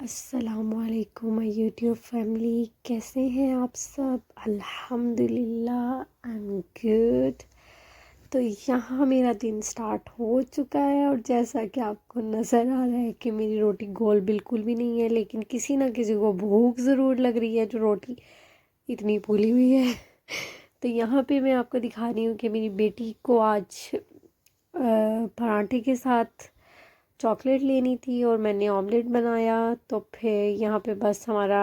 अस्सलामुअलैकुम my YouTube family, कैसे हैं आप सब। अल्हम्दुलिल्लाह आई एम गुड। तो यहाँ मेरा दिन स्टार्ट हो चुका है और जैसा कि आपको नज़र आ रहा है कि मेरी रोटी गोल बिल्कुल भी नहीं है, लेकिन किसी ना किसी को भूख ज़रूर लग रही है जो रोटी इतनी फूली हुई है। तो यहाँ पे मैं आपको दिखा रही हूँ कि मेरी बेटी को आज पराठे के साथ चॉकलेट लेनी थी और मैंने ऑमलेट बनाया। तो फिर यहाँ पे बस हमारा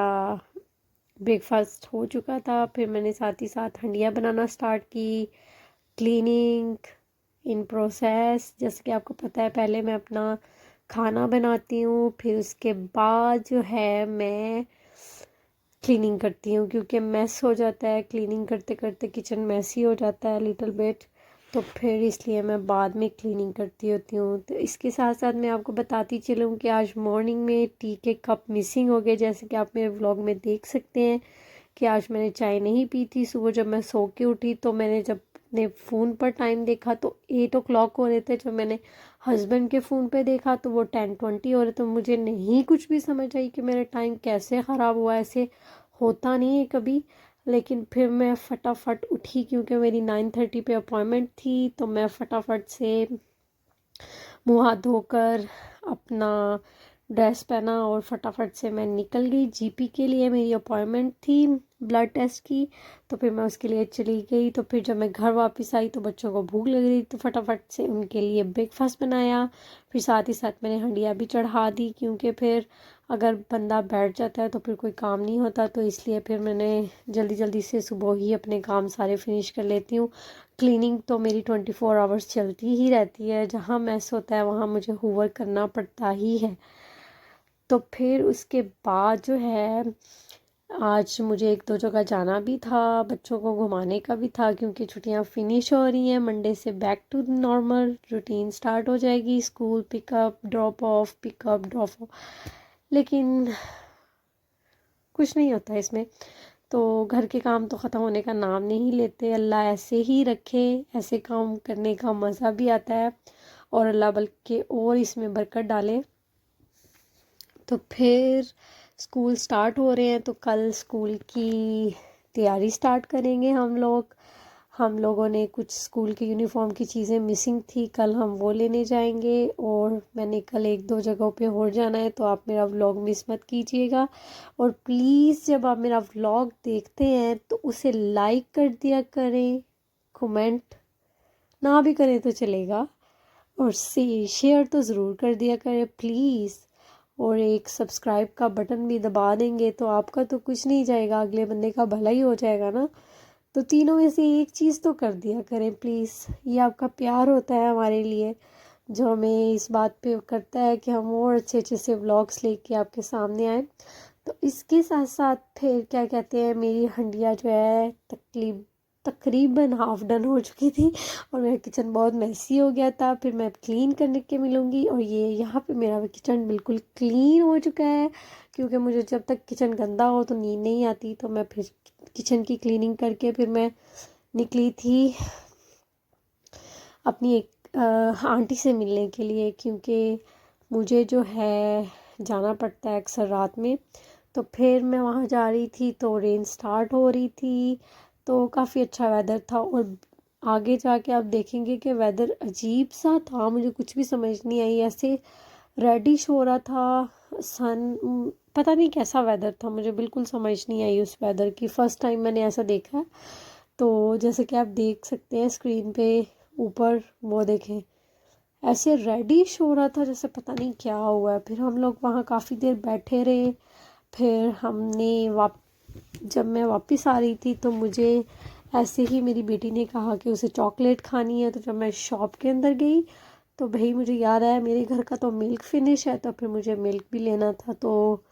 ब्रेकफास्ट हो चुका था। फिर मैंने साथ ही साथ हंडिया बनाना स्टार्ट की। क्लीनिंग इन प्रोसेस, जैसे कि आपको पता है पहले मैं अपना खाना बनाती हूँ, फिर उसके बाद जो है मैं क्लीनिंग करती हूँ, क्योंकि मैस हो जाता है क्लीनिंग करते करते, किचन मैसी हो जाता है लिटिल बिट। तो फिर इसलिए मैं बाद में क्लीनिंग करती होती हूँ। तो इसके साथ साथ मैं आपको बताती चलूँ कि आज मॉर्निंग में टी के कप मिसिंग हो गए, जैसे कि आप मेरे व्लॉग में देख सकते हैं कि आज मैंने चाय नहीं पी थी। सुबह जब मैं सो के उठी तो मैंने जब अपने फ़ोन पर टाइम देखा तो 8 o'clock हो रहे थे। जब मैंने हस्बैंड के फ़ोन पे देखा तो वो 10:20 हो रहे। तो मुझे नहीं कुछ भी समझ आई कि मेरा टाइम कैसे ख़राब हुआ, ऐसे होता नहीं है कभी। लेकिन फिर मैं फटाफट उठी क्योंकि मेरी 9:30 पे अपॉइंटमेंट थी। तो मैं फटाफट से मुँह हाथ धोकर अपना ड्रेस पहना और फटाफट से मैं निकल गई जीपी के लिए। मेरी अपॉइंटमेंट थी ब्लड टेस्ट की, तो फिर मैं उसके लिए चली गई। तो फिर जब मैं घर वापस आई तो बच्चों को भूख लग रही, तो फटाफट से उनके लिए ब्रेकफास्ट बनाया। फिर साथ ही साथ मैंने हंडिया भी चढ़ा दी, क्योंकि फिर अगर बंदा बैठ जाता है तो फिर कोई काम नहीं होता। तो इसलिए फिर मैंने जल्दी जल्दी से सुबह ही अपने काम सारे फिनिश कर लेती हूँ। क्लीनिंग तो मेरी 24 आवर्स चलती ही रहती है, जहाँ मैस होता है वहाँ मुझे हूवर करना पड़ता ही है। तो फिर उसके बाद जो है आज मुझे एक दो जगह जाना भी था, बच्चों को घुमाने का भी था, क्योंकि छुट्टियां फिनिश हो रही हैं। मंडे से back to normal routine start हो जाएगी, school pickup drop off, pickup drop off. लेकिन कुछ नहीं होता इसमें, तो घर के काम तो ख़त्म होने का नाम नहीं लेते। अल्लाह ऐसे ही रखे, ऐसे काम करने का मज़ा भी आता है और अल्लाह बल्कि और इसमें बरकत डाले। तो फिर स्कूल स्टार्ट हो रहे हैं, तो कल स्कूल की तैयारी स्टार्ट करेंगे हम लोगों ने कुछ स्कूल के यूनिफॉर्म की चीज़ें मिसिंग थी, कल हम वो लेने जाएंगे। और मैंने कल एक दो जगहों पे और जाना है, तो आप मेरा व्लॉग मिस मत कीजिएगा। और प्लीज़ जब आप मेरा व्लॉग देखते हैं तो उसे लाइक कर दिया करें, कमेंट ना भी करें तो चलेगा, और शेयर तो ज़रूर कर दिया करें प्लीज़। और एक सब्सक्राइब का बटन भी दबा देंगे तो आपका तो कुछ नहीं जाएगा, अगले बंदे का भला ही हो जाएगा ना। तो तीनों में से एक चीज़ तो कर दिया करें प्लीज़। ये आपका प्यार होता है हमारे लिए, जो हमें इस बात पे करता है कि हम और अच्छे अच्छे से व्लॉग्स लेके आपके सामने आए। तो इसके साथ साथ फिर क्या कहते हैं, मेरी हंडिया जो है तकरीबन हाफ डन हो चुकी थी और मेरा किचन बहुत मैसी हो गया था। फिर मैं क्लीन करने के मिलूँगी, और ये यहाँ पे मेरा किचन बिल्कुल क्लीन हो चुका है, क्योंकि मुझे जब तक किचन गंदा हो तो नींद नहीं आती। तो मैं फिर किचन की क्लीनिंग करके फिर मैं निकली थी अपनी एक आंटी से मिलने के लिए, क्योंकि मुझे जो है जाना पड़ता है अक्सर रात में। तो फिर मैं वहाँ जा रही थी तो रेन स्टार्ट हो रही थी, तो काफ़ी अच्छा वेदर था। और आगे जाके आप देखेंगे कि वेदर अजीब सा था, मुझे कुछ भी समझ नहीं आई, ऐसे रेडिश हो रहा था सन। पता नहीं कैसा वेदर था, मुझे बिल्कुल समझ नहीं आई उस वेदर की। फ़र्स्ट टाइम मैंने ऐसा देखा है। तो जैसे कि आप देख सकते हैं स्क्रीन पे ऊपर, वो देखें ऐसे रेडिश हो रहा था जैसे पता नहीं क्या हुआ है। फिर हम लोग वहाँ काफ़ी देर बैठे रहे। फिर जब मैं वापस आ रही थी तो मुझे ऐसे ही मेरी बेटी ने कहा कि उसे चॉकलेट खानी है। तो जब मैं शॉप के अंदर गई तो भाई मुझे याद आया मेरे घर का तो मिल्क फिनिश है, तो फिर मुझे मिल्क भी लेना था। तो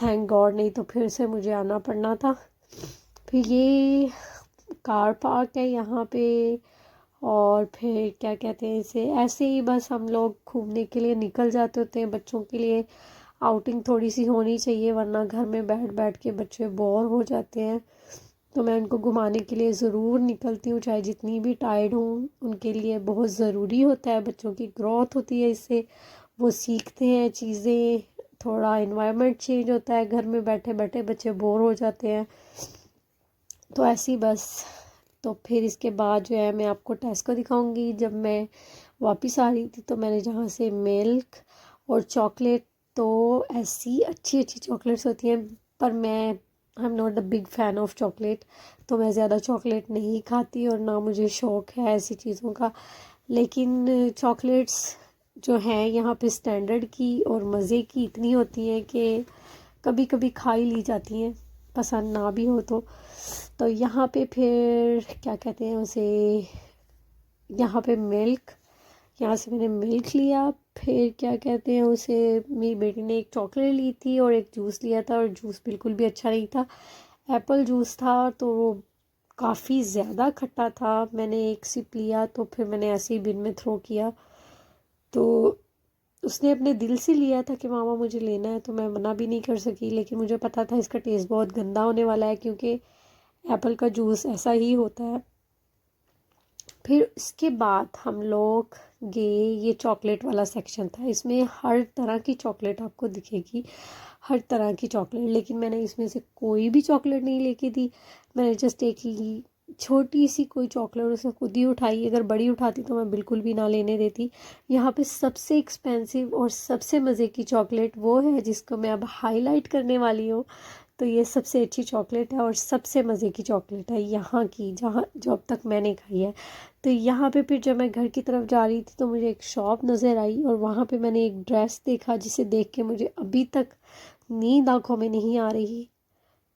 थैंक गॉड, नहीं तो फिर से मुझे आना पड़ना था। फिर ये कार पार्क है यहाँ पे, और फिर क्या कहते हैं इसे, ऐसे ही बस हम लोग घूमने के लिए निकल जाते होते हैं। बच्चों के लिए आउटिंग थोड़ी सी होनी चाहिए, वरना घर में बैठ बैठ के बच्चे बोर हो जाते हैं। तो मैं उनको घुमाने के लिए ज़रूर निकलती हूँ, चाहे जितनी भी टायर्ड हूँ। उनके लिए बहुत ज़रूरी होता है, बच्चों की ग्रोथ होती है इससे, वो सीखते हैं चीज़ें, थोड़ा इन्वायरमेंट चेंज होता है, घर में बैठे बैठे बच्चे बोर हो जाते हैं, तो ऐसे ही बस। तो फिर इसके बाद जो है मैं आपको टेस्को दिखाऊंगी। जब मैं वापस आ रही थी तो मैंने जहाँ से मिल्क और चॉकलेट, तो ऐसी अच्छी अच्छी चॉकलेट्स होती हैं, पर मैं I am not a big fan of chocolate, तो मैं ज़्यादा चॉकलेट नहीं खाती और ना मुझे शौक़ है ऐसी चीज़ों का। लेकिन चॉकलेट्स जो हैं यहाँ पे स्टैंडर्ड की और मज़े की इतनी होती हैं कि कभी कभी खा ही ली जाती हैं, पसंद ना भी हो तो यहाँ पे फिर क्या कहते हैं उसे, यहाँ पे मिल्क, यहाँ से मैंने मिल्क लिया। फिर क्या कहते हैं उसे, मेरी बेटी ने एक चॉकलेट ली थी और एक जूस लिया था, और जूस बिल्कुल भी अच्छा नहीं था, एप्पल जूस था, तो वो काफ़ी ज़्यादा खट्टा था। मैंने एक सिप लिया तो फिर मैंने ऐसे ही बिन में थ्रो किया। तो उसने अपने दिल से लिया था कि मामा मुझे लेना है, तो मैं मना भी नहीं कर सकी, लेकिन मुझे पता था इसका टेस्ट बहुत गंदा होने वाला है, क्योंकि एप्पल का जूस ऐसा ही होता है। फिर इसके बाद हम लोग गए, ये चॉकलेट वाला सेक्शन था, इसमें हर तरह की चॉकलेट आपको दिखेगी, हर तरह की चॉकलेट, लेकिन मैंने इसमें से कोई भी चॉकलेट नहीं लेके दी। मैंने जस्ट एक ली, छोटी सी कोई चॉकलेट, उसे खुद ही उठाई, अगर बड़ी उठाती तो मैं बिल्कुल भी ना लेने देती। यहाँ पे सबसे एक्सपेंसिव और सबसे मज़े की चॉकलेट वो है जिसको मैं अब हाईलाइट करने वाली हूँ। तो ये सबसे अच्छी चॉकलेट है और सबसे मज़े की चॉकलेट है यहाँ की, जहाँ जो अब तक मैंने खाई है। तो यहाँ पे फिर जब मैं घर की तरफ जा रही थी तो मुझे एक शॉप नज़र आई, और वहाँ पे मैंने एक ड्रेस देखा जिसे देख के मुझे अभी तक नींद आंखों में नहीं आ रही।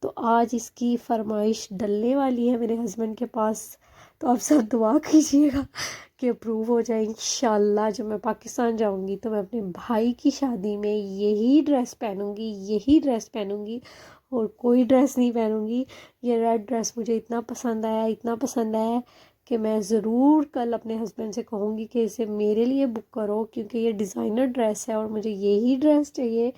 तो आज इसकी फरमाइश डलने वाली है मेरे हस्बैंड के पास, तो आप सब दुआ कीजिएगा कि अप्रूव हो जाए इंशाल्लाह। जब मैं पाकिस्तान जाऊंगी तो मैं अपने भाई की शादी में यही ड्रेस पहनूंगी, यही ड्रेस पहनूंगी, और कोई ड्रेस नहीं पहनूंगी। ये रेड ड्रेस मुझे इतना पसंद आया, इतना पसंद आया कि मैं ज़रूर कल अपने हस्बैंड से कहूँगी कि इसे मेरे लिए बुक करो, क्योंकि ये डिज़ाइनर ड्रेस है और मुझे यही ड्रेस चाहिए।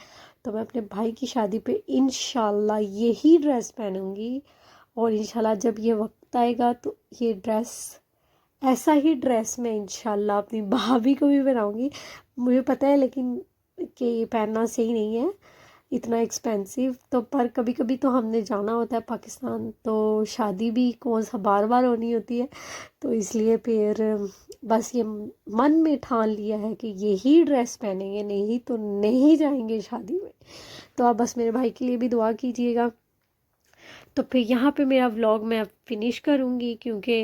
तो मैं अपने भाई की शादी पे इंशाल्लाह यही ड्रेस पहनूंगी, और इंशाल्लाह जब ये वक्त आएगा तो ये ड्रेस, ऐसा ही ड्रेस मैं इंशाल्लाह अपनी भाभी को भी बनाऊंगी। मुझे पता है लेकिन कि ये पहनना सही नहीं है, इतना एक्सपेंसिव, तो पर कभी कभी तो हमने जाना होता है पाकिस्तान, तो शादी भी कौन सा बार बार होनी होती है, तो इसलिए फिर बस ये मन में ठान लिया है कि यही ड्रेस पहनेंगे, नहीं तो नहीं जाएंगे शादी में। तो आप बस मेरे भाई के लिए भी दुआ कीजिएगा। तो फिर यहाँ पे मेरा व्लॉग मैं अब फिनिश करूँगी, क्योंकि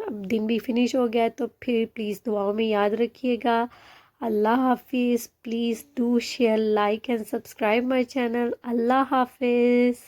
अब दिन भी फिनिश हो गया है। तो फिर प्लीज़ दुआओं में याद रखिएगा। अल्लाह हाफिज़। Please do share, like and subscribe my channel. अल्लाह हाफिज़।